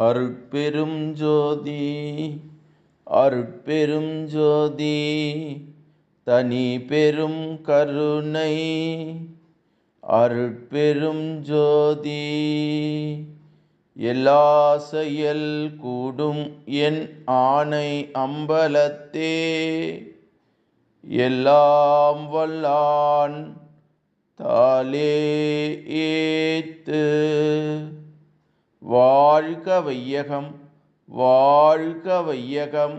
அருட்பெரும் ஜோதி அருட்பெரும் ஜோதி தனி பெரும் கருணை அருட்பெரும் ஜோதி எல்லா செயல் கூடும் என் ஆணை அம்பலத்தே எல்லாம் வல்லான் தாலே ஏத்து. வாழ்க வையகம், வாழ்க வையகம்,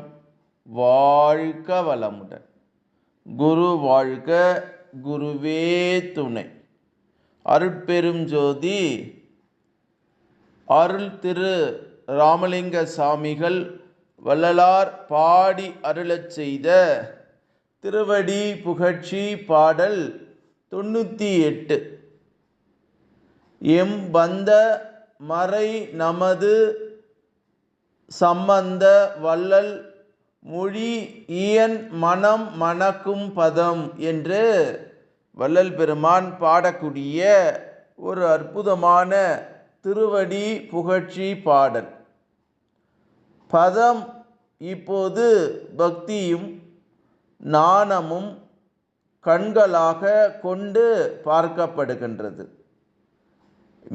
வாழ்க வளமுடன். குரு வாழ்க, குருவே துணை. அருட்பெரும் ஜோதி அருள் திரு ராமலிங்க சாமிகள் வள்ளலார் பாடி அருளச் செய்த திருவடி புகழ்ச்சி பாடல் 98. எம் பந்த மறை நமது சம்பந்த வள்ளல் மொழி இயன் மனம் மணக்கும் பதம் என்று வள்ளல் பெருமான் பாடக்கூடிய ஒரு அற்புதமான திருவடி புகழ்ச்சி பாடல். பதம் இப்போது பக்தியும் நாணமும் கண்களாக கொண்டு பார்க்கப்படுகின்றது.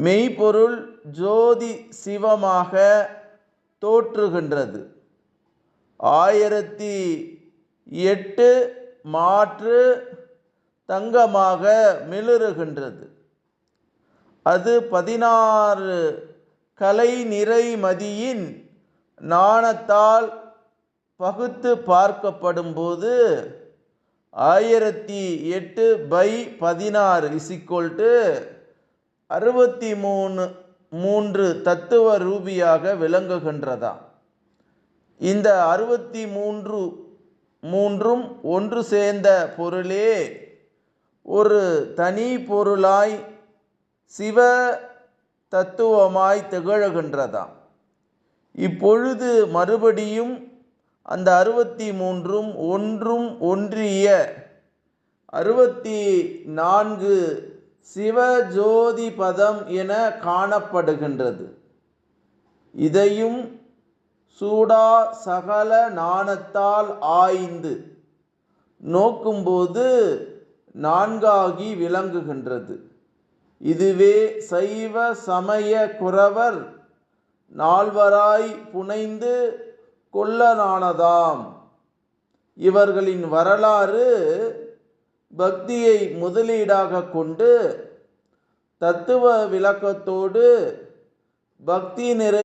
மெய்ப்பொருள் ஜோதி சிவமாக தோற்றுகின்றது. 1008 மாற்று தங்கமாக மிளிருகின்றது. அது 16 கலை நிறைமதியின் நாணத்தால் பகுத்து பார்க்கப்படும் போது 1008/16 63 தத்துவ ரூபியாக விளங்குகின்றதா. இந்த 63 ஒன்று சேர்ந்த பொருளே ஒரு தனி பொருளாய் சிவ தத்துவமாய் திகழ்கின்றதா. இப்பொழுது மறுபடியும் அந்த 63 ஒன்றும் ஒன்றிய 64 சிவஜோதி பதம் என காணப்படுகின்றது. இதையும் சூடா சகல ஞானத்தால் ஆய்ந்து நோக்கும்போது 4ஆகி விளங்குகின்றது. இதுவே சைவ சமய குரவர் 4வராய் புனைந்து கொள்ளலானதாம். இவர்களின் வரலாறு பக்தியை முதலீடாக கொண்டு தத்துவ விளக்கத்தோடு பக்தி நிறை